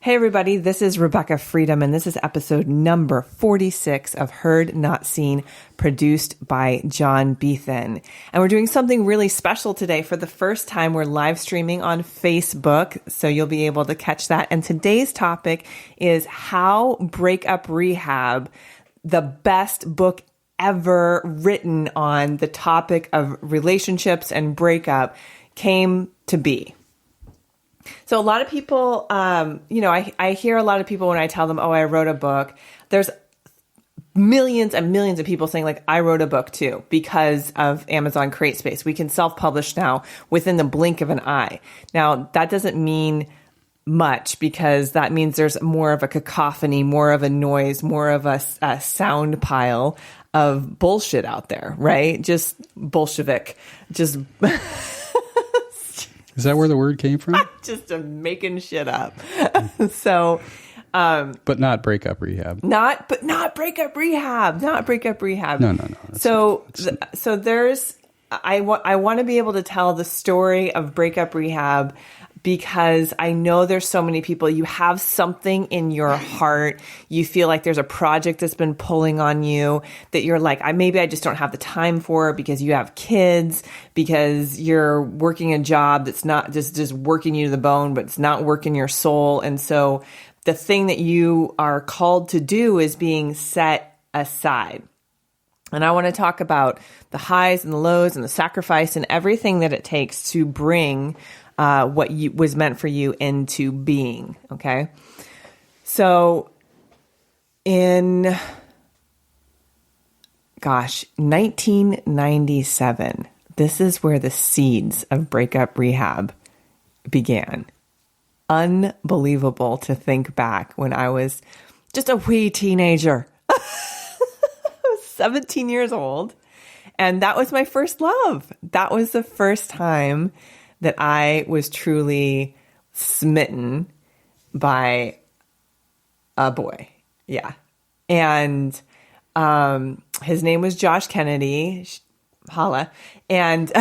Hey everybody, this is Rebekah Freedom, and this is episode number 46 of Heard Not Seen, produced by John Beethan. And we're doing something really special today. For the first time, we're live streaming on Facebook, so you'll be able to catch that. And today's topic is how Breakup Rehab, the best book ever written on the topic of relationships and breakup, came to be. So a lot of people, I hear a lot of people when I tell them, oh, I wrote a book, there's millions and millions of people saying like, I wrote a book too, because of Amazon CreateSpace. We can self-publish now within the blink of an eye. Now, that doesn't mean much, because that means there's more of a cacophony, more of a noise, more of a sound pile of bullshit out there, right? Just Bolshevik, just... Is that where the word came from? Just making shit up. So, but not Breakup Rehab. Not Breakup Rehab. Not Breakup Rehab. No. So there's, I want to be able to tell the story of Breakup Rehab, because I know there's so many people, you have something in your heart, you feel like there's a project that's been pulling on you that you're like, maybe I just don't have the time for it, because you have kids, because you're working a job that's not just working you to the bone, but it's not working your soul. And so the thing that you are called to do is being set aside. And I want to talk about the highs and the lows and the sacrifice and everything that it takes to bring what was meant for you into being. Okay. So in, 1997, this is where the seeds of Breakup Rehab began. Unbelievable to think back when I was just a wee teenager. I was 17 years old. And that was my first love. That was the first time that I was truly smitten by a boy. Yeah. And his name was Josh Kennedy. Holla. And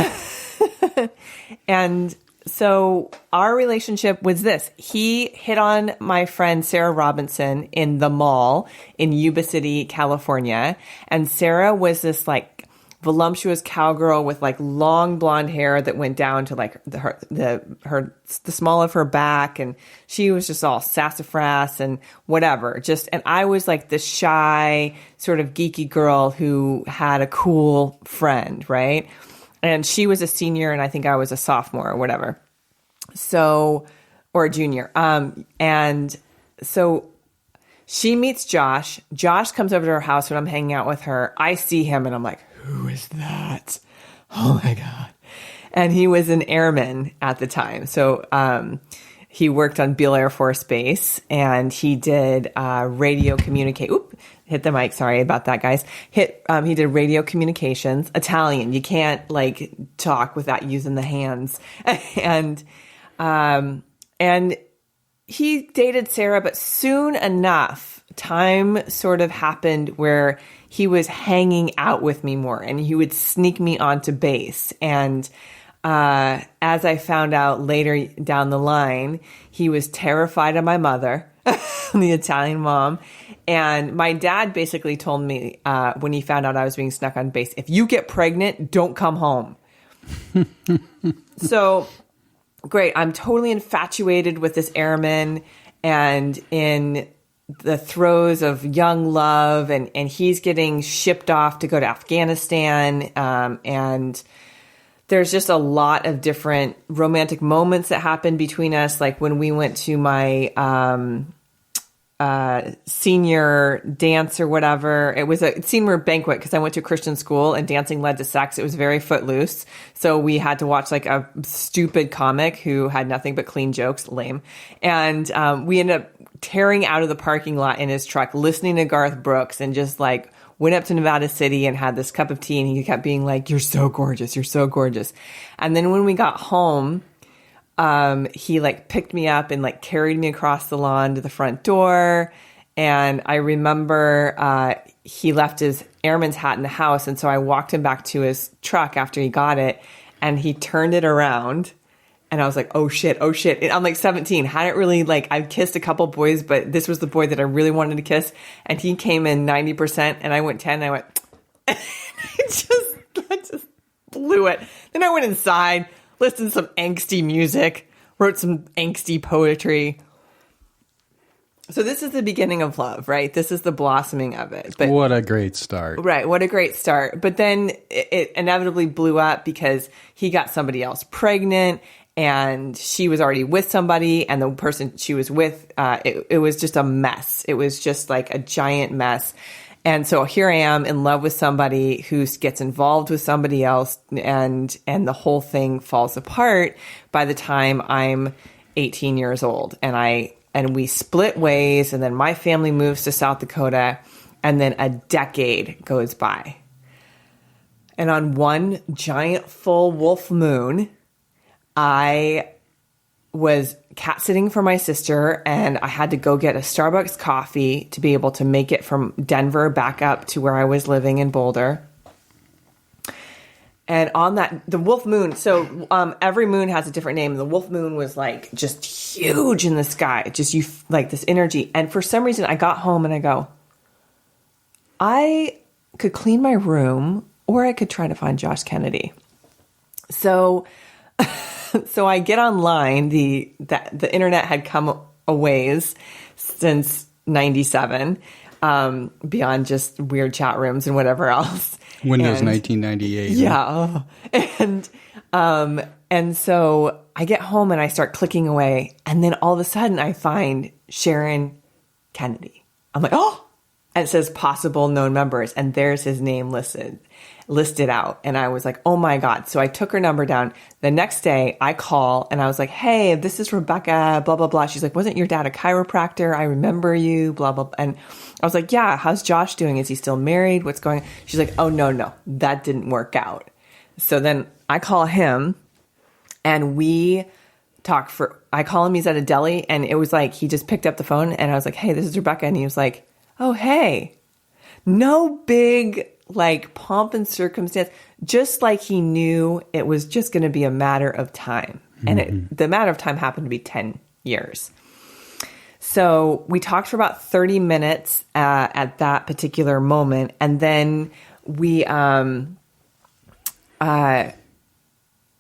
and so our relationship was this. He hit on my friend Sarah Robinson in the mall in Yuba City, California. And Sarah was this like voluptuous cowgirl with like long blonde hair that went down to like the small of her back, and she was just all sassafras and whatever. And I was like the shy sort of geeky girl who had a cool friend, right? And she was a senior, and I think I was a sophomore or whatever. So, or a junior. And so she meets Josh. Josh comes over to her house when I'm hanging out with her. I see him and I'm like, who is that? Oh my God. And he was an airman at the time. So he worked on Beale Air Force Base, and he did radio communicate. Oop, hit the mic. Sorry about that, guys. He did radio communications, Italian. You can't like talk without using the hands. And he dated Sarah, but soon enough, time sort of happened where he was hanging out with me more, and he would sneak me onto base. And as I found out later down the line, he was terrified of my mother, the Italian mom. And my dad basically told me when he found out I was being snuck on base, if you get pregnant, don't come home. So great. I'm totally infatuated with this airman, and in the throes of young love, and he's getting shipped off to go to Afghanistan. And there's just a lot of different romantic moments that happened between us. Like when we went to my senior dance or whatever. It was a senior banquet because I went to a Christian school and dancing led to sex. It was very footloose. So we had to watch like a stupid comic who had nothing but clean jokes, lame. And we ended up tearing out of the parking lot in his truck, listening to Garth Brooks, and just like went up to Nevada City and had this cup of tea, and he kept being like, "You're so gorgeous. You're so gorgeous." And then when we got home, he like picked me up and like carried me across the lawn to the front door. And I remember, he left his airman's hat in the house. And so I walked him back to his truck after he got it, and he turned it around And I was like, oh shit. And I'm like 17. Hadn't really I've kissed a couple boys, but this was the boy that I really wanted to kiss. And he came in 90% and I went 10 and I went, I just blew it. Then I went inside, listened to some angsty music, wrote some angsty poetry. So this is the beginning of love, right? This is the blossoming of it. But what a great start. Right. What a great start. But then it inevitably blew up because he got somebody else pregnant and she was already with somebody, and the person she was with, it was just a mess. It was just like a giant mess. And so here I am in love with somebody who gets involved with somebody else, and the whole thing falls apart by the time I'm 18 years old. And we split ways, and then my family moves to South Dakota, and then a decade goes by. And on one giant full wolf moon, I was cat sitting for my sister, and I had to go get a Starbucks coffee to be able to make it from Denver back up to where I was living in Boulder. And on the wolf moon, so every moon has a different name. The wolf moon was just huge in the sky, just this energy. And for some reason, I got home and I go, I could clean my room, or I could try to find Josh Kennedy. So I get online. The internet had come a ways since 97, beyond just weird chat rooms and whatever else. Windows 1998. Yeah. And so I get home and I start clicking away. And then all of a sudden I find Sharon Kennedy. I'm like, oh, and it says possible known members. And there's his name listed out. And I was like, oh my God. So I took her number down. The next day I call and I was like, hey, this is Rebekah, blah, blah, blah. She's like, wasn't your dad a chiropractor? I remember you, blah, blah, blah. And I was like, yeah, how's Josh doing? Is he still married? What's going on? She's like, oh, no, that didn't work out. So then I call him and we talk I call him, he's at a deli, and it was like, he just picked up the phone and I was like, hey, this is Rebekah. And he was like, oh, hey, no big pomp and circumstance, just like he knew it was just going to be a matter of time. And the matter of time happened to be 10 years. So we talked for about 30 minutes at that particular moment. And then we, at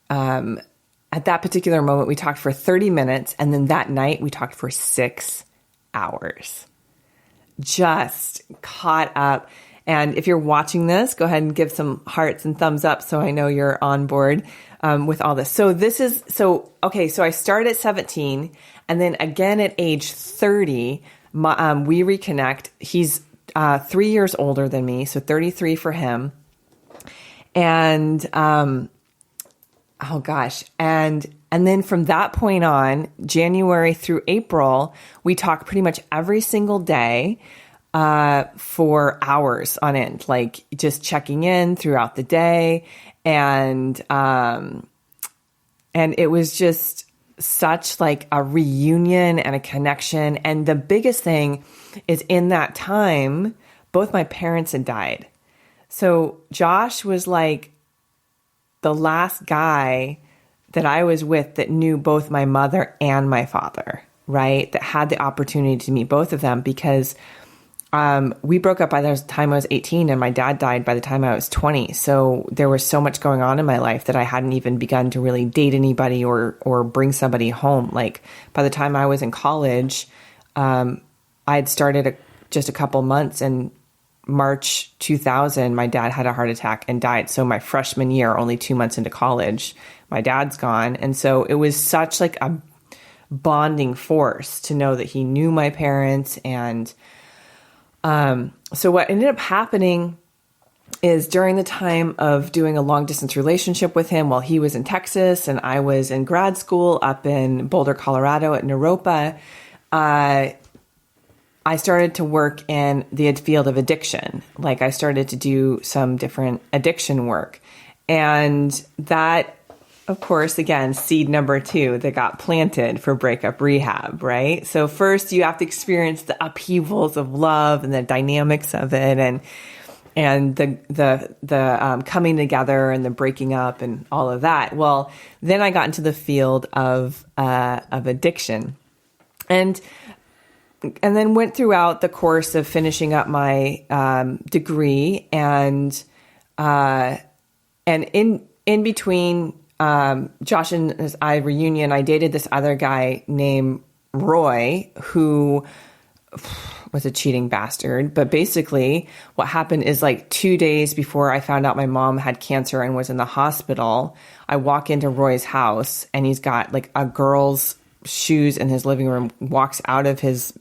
that particular moment, we talked for 30 minutes. And then that night we talked for 6 hours, just caught up. And if you're watching this, go ahead and give some hearts and thumbs up so I know you're on board with all this. So so I started at 17, and then again at age 30, we reconnect. He's 3 years older than me, so 33 for him. And oh gosh, and then from that point on, January through April, we talk pretty much every single day. For hours on end, just checking in throughout the day. And it was just such a reunion and a connection. And the biggest thing is, in that time, both my parents had died. So Josh was the last guy that I was with that knew both my mother and my father, right? That had the opportunity to meet both of them, because we broke up by the time I was 18, and my dad died by the time I was 20. So there was so much going on in my life that I hadn't even begun to really date anybody or bring somebody home. By the time I was in college, I had started just a couple months, and March 2000, my dad had a heart attack and died. So my freshman year, only 2 months into college, my dad's gone. And so it was such a bonding force to know that he knew my parents. And so what ended up happening is, during the time of doing a long distance relationship with him while he was in Texas and I was in grad school up in Boulder, Colorado at Naropa, I started to work in the field of addiction. I started to do some different addiction work. And that, of course, again, seed number 2 that got planted for Breakup Rehab, right? So first you have to experience the upheavals of love and the dynamics of it. and the coming together and the breaking up and all of that. Well, then I got into the field of addiction, and then went throughout the course of finishing up my degree, and in between Josh and I reunion, I dated this other guy named Roy, who was a cheating bastard. But basically what happened is, like, 2 days before I found out my mom had cancer and was in the hospital, I walk into Roy's house and he's got like a girl's shoes in his living room, walks out of his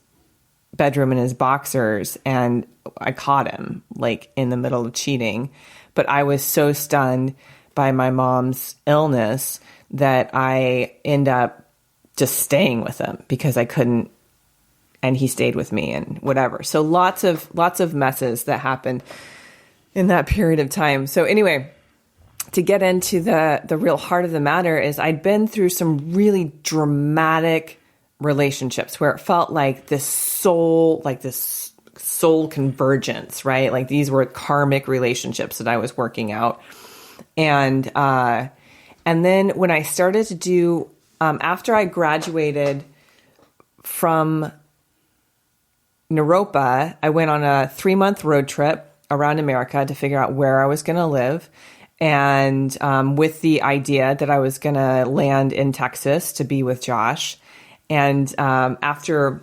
bedroom in his boxers, and I caught him like in the middle of cheating. But I was so stunned by my mom's illness that I end up just staying with him because I couldn't, and he stayed with me and whatever. So lots of messes that happened in that period of time. So anyway, to get into the real heart of the matter is I'd been through some really dramatic relationships where it felt like this soul convergence, right? Like these were karmic relationships that I was working out. And then when I started to do, after I graduated from Naropa, I went on a 3-month road trip around America to figure out where I was going to live. And with the idea that I was going to land in Texas to be with Josh. And after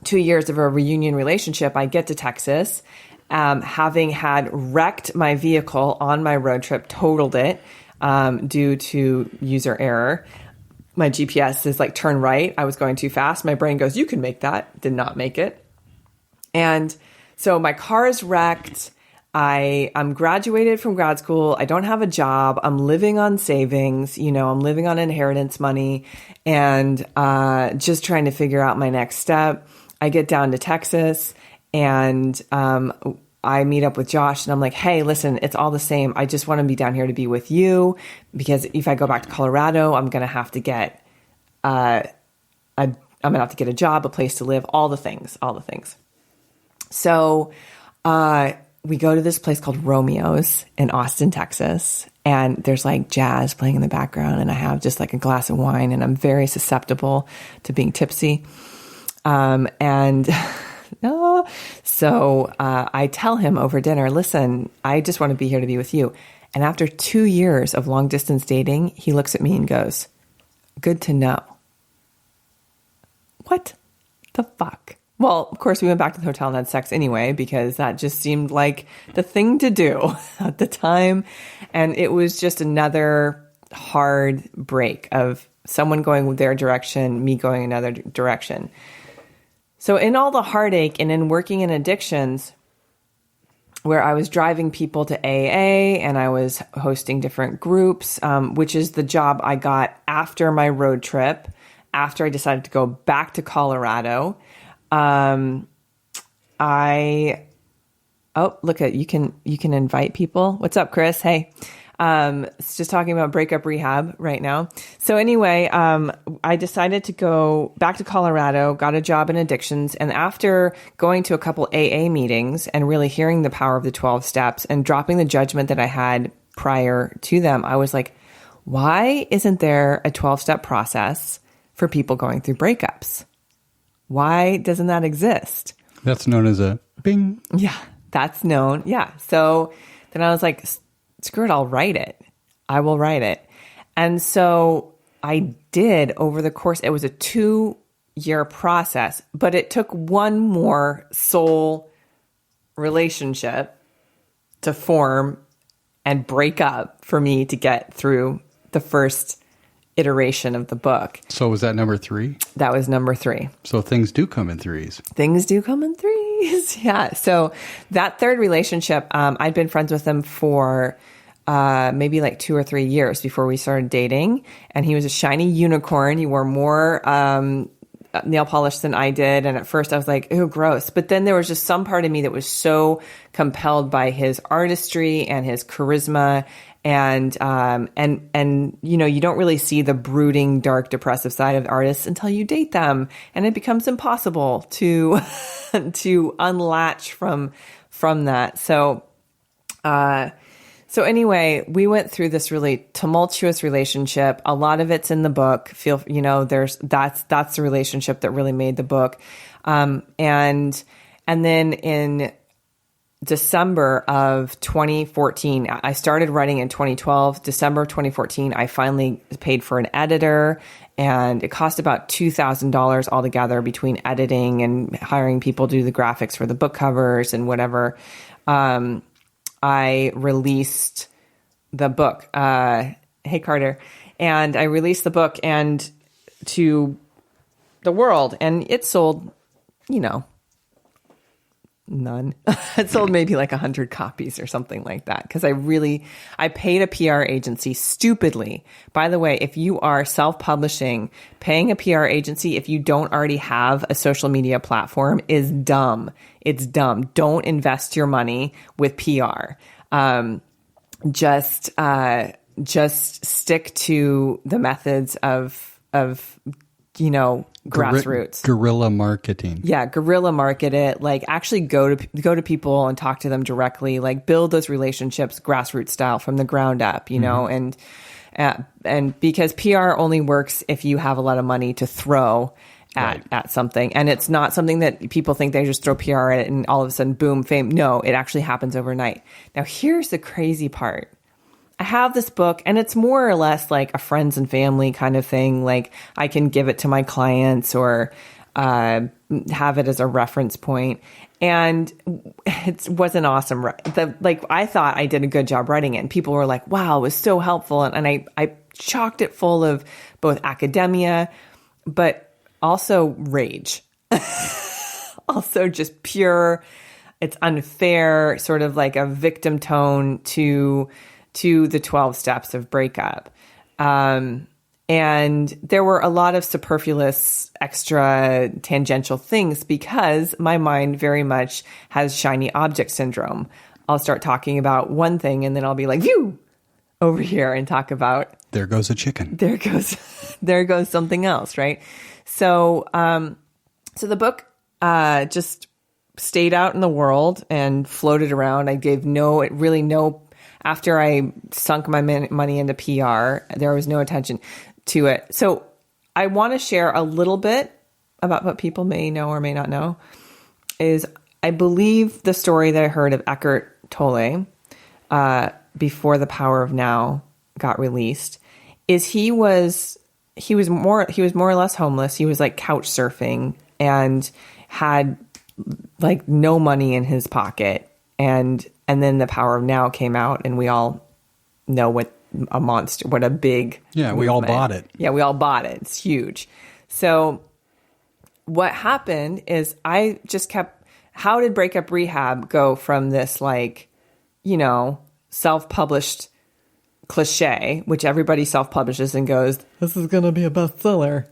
2 years of a reunion relationship, I get to Texas, having had wrecked my vehicle on my road trip, totaled it due to user error. My GPS is like, turn right. I was going too fast. My brain goes, you can make that. Did not make it. And so my car is wrecked. I'm graduated from grad school. I don't have a job. I'm living on savings. I'm living on inheritance money and just trying to figure out my next step. I get down to Texas and I meet up with Josh and I'm like, hey, listen, it's all the same. I just want to be down here to be with you because if I go back to Colorado, I'm going to have to get I'm going to have to get a job, a place to live, all the things. So we go to this place called Romeo's in Austin, Texas, and there's like jazz playing in the background, and I have just like a glass of wine, and I'm very susceptible to being tipsy. So I tell him over dinner, listen, I just want to be here to be with you. And after 2 years of long distance dating, he looks at me and goes, good to know. What the fuck? Well, of course, we went back to the hotel and had sex anyway, because that just seemed like the thing to do at the time. And it was just another hard break of someone going their direction, me going another direction. So in all the heartache and in working in addictions, where I was driving people to AA and I was hosting different groups, which is the job I got after my road trip, after I decided to go back to Colorado. Look at you can invite people. What's up, Chris? Hey. It's just talking about Breakup Rehab right now. So anyway, I decided to go back to Colorado, got a job in addictions. And after going to a couple AA meetings and really hearing the power of the 12 steps and dropping the judgment that I had prior to them, I was like, why isn't there a 12-step process for people going through breakups? Why doesn't that exist? That's known as a bing. Yeah, that's known. Yeah. So then I was like, screw it, I'll write it. I will write it. And so I did over the course, it was a 2-year process, but it took one more soul relationship to form and break up for me to get through the first iteration of the book. So was that number 3? That was number 3. So things do come in threes. Things do come in threes. Yeah. So that third relationship, I'd been friends with him for maybe like 2 or 3 years before we started dating. And he was a shiny unicorn. He wore more nail polish than I did. And at first I was like, ew, gross. But then there was just some part of me that was so compelled by his artistry and his charisma. And you don't really see the brooding, dark, depressive side of artists until you date them. And it becomes impossible to unlatch from that. So So anyway, we went through this really tumultuous relationship. A lot of it's in the book. That's the relationship that really made the book. And then in December of 2014, I started writing in 2012. December 2014, I finally paid for an editor, and it cost about $2,000 altogether between editing and hiring people to do the graphics for the book covers and whatever. I released the book. Hey, Carter. And I released the book and to the world, and it sold, none. It sold maybe like 100 copies or something like that. Because I paid a PR agency stupidly. By the way, if you are self-publishing, paying a PR agency, if you don't already have a social media platform, is dumb. It's dumb. Don't invest your money with PR. Just stick to the methods of grassroots. Guerrilla marketing. Yeah, guerrilla market it. Like actually go to people and talk to them directly. Like build those relationships grassroots style from the ground up, and because PR only works if you have a lot of money to throw at something. And it's not something that people think they just throw PR at it and all of a sudden, boom, fame. No, it actually happens overnight. Now, here's the crazy part. I have this book and it's more or less like a friends and family kind of thing. Like I can give it to my clients or have it as a reference point. And it was an awesome, I thought I did a good job writing it. And people were like, wow, it was so helpful. And I chocked it full of both academia, but also rage. Also just pure, it's unfair, sort of like a victim tone to the 12 steps of breakup. And there were a lot of superfluous, extra tangential things because my mind very much has shiny object syndrome. I'll start talking about one thing and then I'll be like, phew, over here and talk about. There goes a chicken. There goes something else. Right. So the book, just stayed out in the world and floated around. I gave after I sunk my money into PR, there was no attention to it. So I want to share a little bit about what people may know or may not know is I believe the story that I heard of Eckhart Tolle before The Power of Now got released is he was more or less homeless. He was like couch surfing and had like no money in his pocket. And then The Power of Now came out and we all know what a big movement. We all bought it. Yeah, we all bought it. It's huge. So what happened is I just how did Breakup Rehab go from this self-published cliche, which everybody self-publishes and goes, this is going to be a bestseller,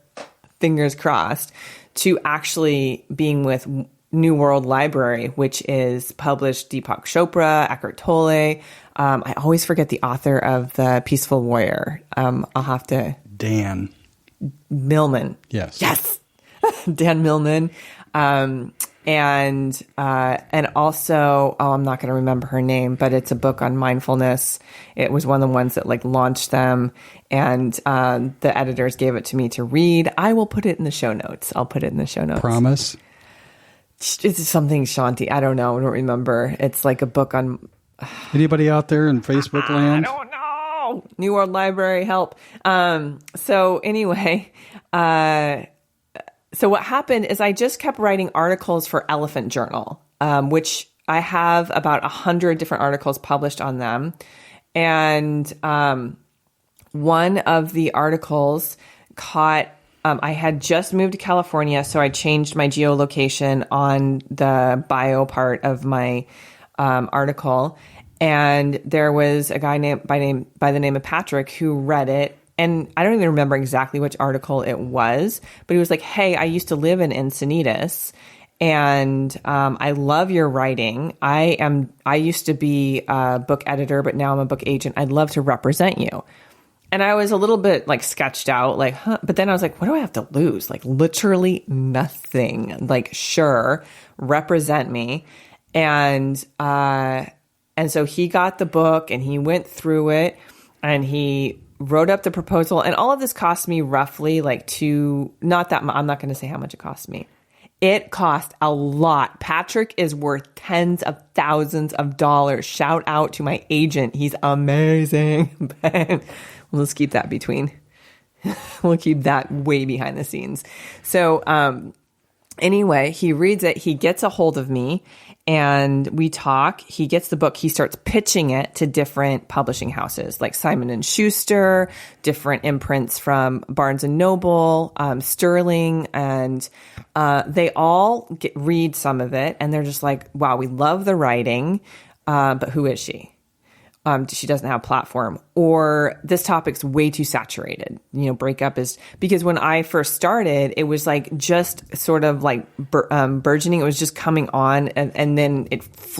fingers crossed, to actually being with New World Library, which is published Deepak Chopra, Eckhart Tolle. I always forget the author of The Peaceful Warrior. I'll have to... Dan Millman. Yes. Dan Millman. And also, I'm not going to remember her name, but it's a book on mindfulness. It was one of the ones that launched them, and the editors gave it to me to read. I will put it in the show notes. I'll put it in the show notes. Promise. It's something Shanti. I don't know. I don't remember. It's like a book on... Anybody out there in Facebook land? I don't know. New World Library, help. So anyway, so what happened is I just kept writing articles for Elephant Journal, which I have about 100 different articles published on them. And one of the articles caught... I had just moved to California, so I changed my geolocation on the bio part of my article. And there was a guy by the name of Patrick who read it. And I don't even remember exactly which article it was, but he was like, hey, I used to live in Encinitas and I love your writing. I used to be a book editor, but now I'm a book agent. I'd love to represent you. And I was a little bit sketched out, huh? But then I was like, what do I have to lose? Literally nothing. Sure, represent me. And And so he got the book and he went through it and he wrote up the proposal. And all of this cost me roughly like not that much. I'm not going to say how much it cost me. It cost a lot. Patrick is worth tens of thousands of dollars. Shout out to my agent. He's amazing. But let's keep that we'll keep that way behind the scenes. So, anyway, he reads it. He gets a hold of me and we talk. He gets the book. He starts pitching it to different publishing houses like Simon & Schuster, different imprints from Barnes & Noble, Sterling, and they all read some of it. And they're just like, wow, we love the writing, but who is she? She doesn't have a platform, or this topic's way too saturated. Breakup is, because when I first started, it was like just sort of like burgeoning. It was just coming on, and then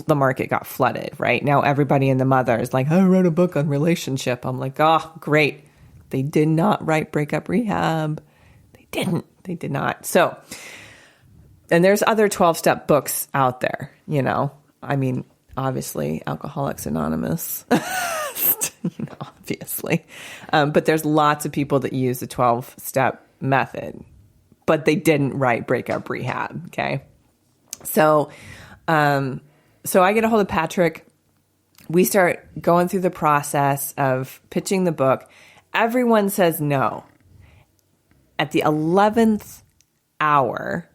the market got flooded. Right now, everybody and the mother is like, I wrote a book on relationship. I'm like, oh, great. They did not write Breakup Rehab. They did not. So, and there's other 12-step books out there. I mean. Obviously, Alcoholics Anonymous, obviously. But there's lots of people that use the 12-step method, but they didn't write Breakup Rehab, okay? So I get a hold of Patrick. We start going through the process of pitching the book. Everyone says no. At the 11th hour,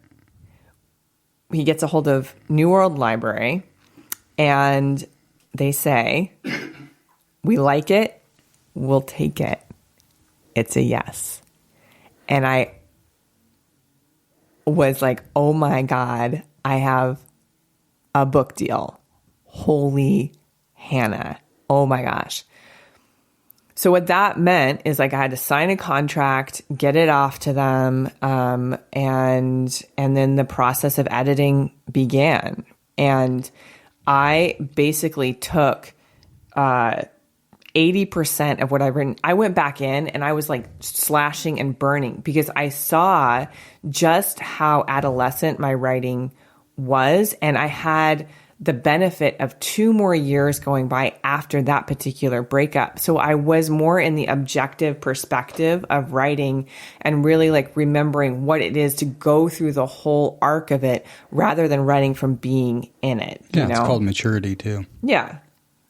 he gets a hold of New World Library. And they say, we like it, we'll take it. It's a yes. And I was like, oh my God, I have a book deal. Holy Hannah. Oh my gosh. So what that meant is like I had to sign a contract, get it off to them, and then the process of editing began. And I basically took 80% of what I've written. I went back in and I was like slashing and burning because I saw just how adolescent my writing was. And I had the benefit of 2 more years going by after that particular breakup. So I was more in the objective perspective of writing and really like remembering what it is to go through the whole arc of it rather than writing from being in it. Yeah, it's called maturity too. Yeah,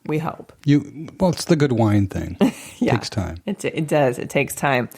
we hope. Well, it's the good wine thing. It takes time. It does. It takes time.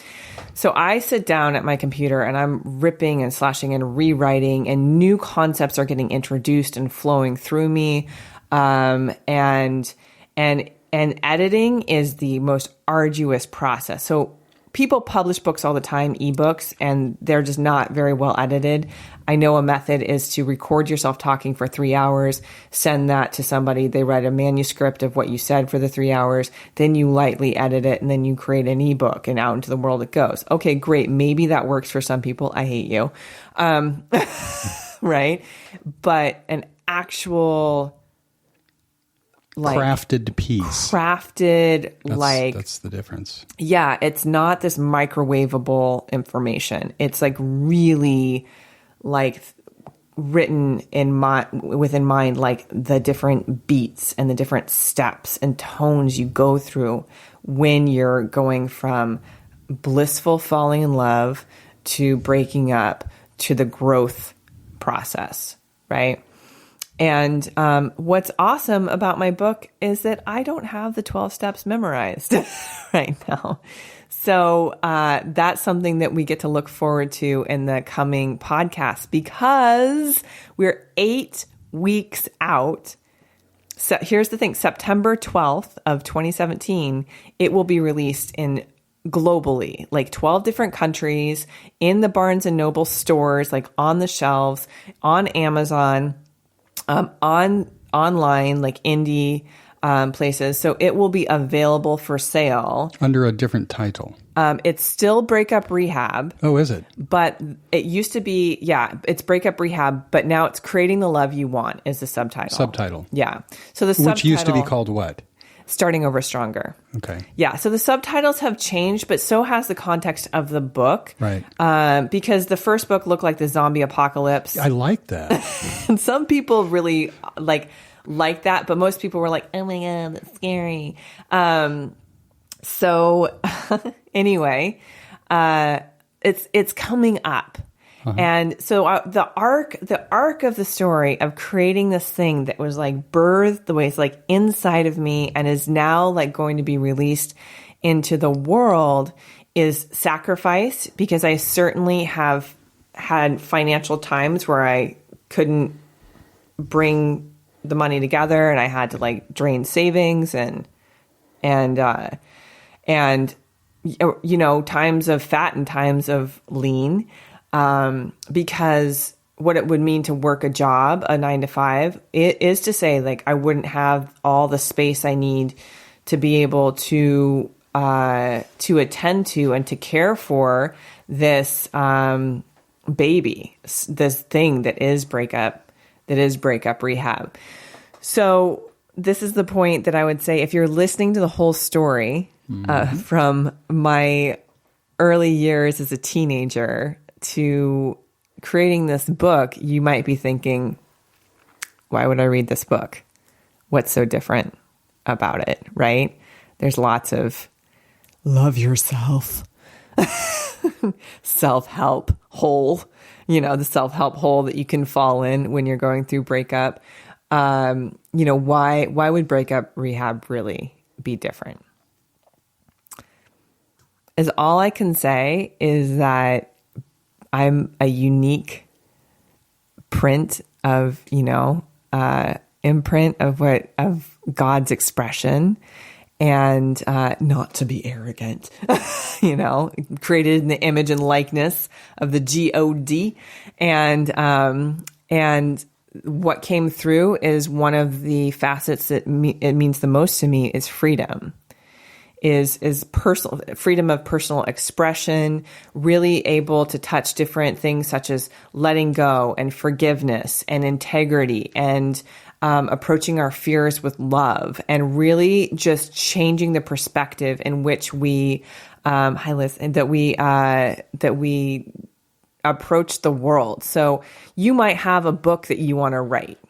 So I sit down at my computer and I'm ripping and slashing and rewriting, and new concepts are getting introduced and flowing through me. And editing is the most arduous process. So people publish books all the time, ebooks, and they're just not very well edited. I know a method is to record yourself talking for 3 hours, send that to somebody. They write a manuscript of what you said for the 3 hours. Then you lightly edit it, and then you create an ebook, and out into the world it goes. Okay, great. Maybe that works for some people. I hate you. Right? But an actual crafted piece. That's the difference. Yeah, it's not this microwavable information. It's like really like written within mind, like the different beats and the different steps and tones you go through when you're going from blissful falling in love to breaking up to the growth process, right? And what's awesome about my book is that I don't have the 12 steps memorized right now. So that's something that we get to look forward to in the coming podcast, because we're 8 weeks out. So here's the thing, September 12th of 2017, it will be released in globally, like 12 different countries, in the Barnes & Noble stores, like on the shelves, on Amazon, online, like indie places. So it will be available for sale. Under a different title. It's still Breakup Rehab. Oh, is it? But it used to be, it's Breakup Rehab, but now it's Creating the Love You Want is the subtitle. Yeah. So the subtitle, which used to be called what? Starting Over Stronger. Okay. Yeah. So the subtitles have changed, but so has the context of the book. Right. Because the first book looked like the zombie apocalypse. I like that. And some people really like that, but most people were like, oh my God, that's scary. So anyway, it's coming up. And so the arc of the story of creating this thing that was like birthed the way it's like inside of me and is now like going to be released into the world is sacrifice, because I certainly have had financial times where I couldn't bring the money together and I had to like drain savings and you know, times of fat and times of lean, because what it would mean to work a job, a 9 to 5, it is to say like I wouldn't have all the space I need to be able to attend to and to care for this baby, this thing that is breakup rehab. So this is the point that I would say, if you're listening to the whole story from my early years as a teenager to creating this book, you might be thinking, why would I read this book? What's so different about it, right? There's lots of love yourself, self-help hole, you know, the self-help hole that you can fall in when you're going through breakup. You know, why would breakup rehab really be different? Is all I can say is that I'm a unique print of, you know, imprint of God's expression, and not to be arrogant, you know, created in the image and likeness of the God, and what came through is one of the facets that it means the most to me is freedom. Is personal freedom of personal expression, really able to touch different things such as letting go and forgiveness and integrity and approaching our fears with love, and really just changing the perspective in which we that we approach the world. So you might have a book that you want to write.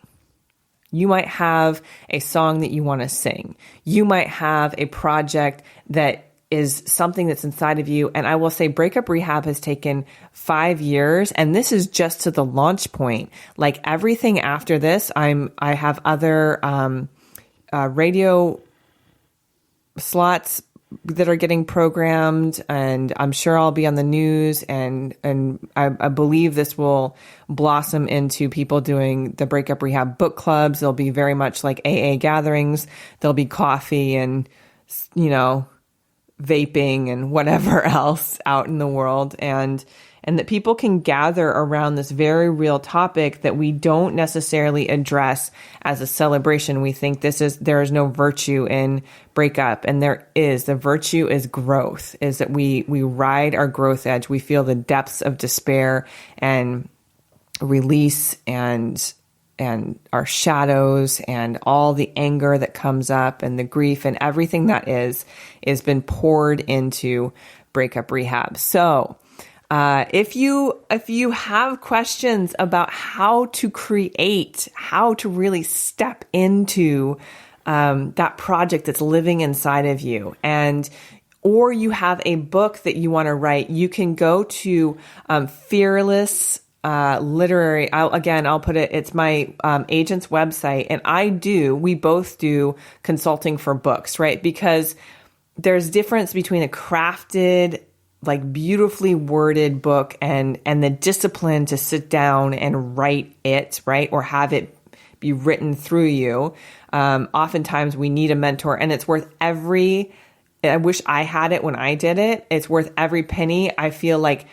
You might have a song that you want to sing. You might have a project that is something that's inside of you. And I will say Breakup Rehab has taken 5 years, and this is just to the launch point. Like everything after this, I have other radio slots that are getting programmed, and I'm sure I'll be on the news, and I believe this will blossom into people doing the Breakup Rehab book clubs. There'll be very much like AA gatherings. There'll be coffee and, you know, vaping and whatever else out in the world, and that people can gather around this very real topic that we don't necessarily address as a celebration. We think there is no virtue in breakup, and there is. The virtue is growth, is that we ride our growth edge. We feel the depths of despair and release and our shadows and all the anger that comes up and the grief and everything that is been poured into Breakup Rehab. So if you have questions about how to create, how to really step into that project that's living inside of you, or you have a book that you want to write, you can go to Fearless Literary. I'll put it. It's my agent's website, and we both do consulting for books, right? Because there's difference between a crafted, like beautifully worded book and the discipline to sit down and write it, right? Or have it be written through you. Oftentimes we need a mentor, and it's worth I wish I had it when I did it. It's worth every penny. I feel like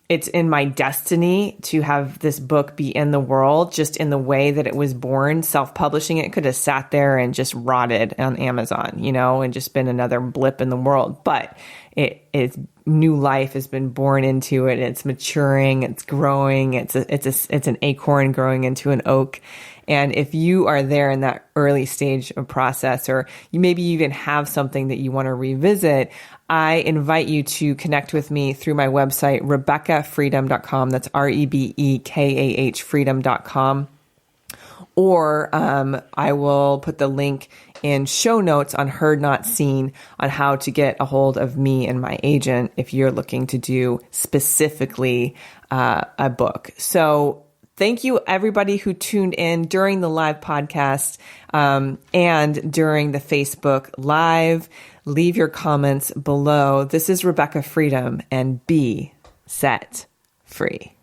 it's in my destiny to have this book be in the world, just in the way that it was born. Self-publishing it could have sat there and just rotted on Amazon, you know, and just been another blip in the world. But it's new life has been born into it. It's maturing. It's growing. It's an acorn growing into an oak. And if you are there in that early stage of process, or you maybe even have something that you want to revisit, I invite you to connect with me through my website, RebekahFreedom.com. That's REBEKAH freedom.com. or I will put the link in show notes on Heard Not Seen on how to get a hold of me and my agent if you're looking to do specifically a book. So thank you, everybody who tuned in during the live podcast and during the Facebook Live. Leave your comments below. This is Rebekah Freedom, and be set free.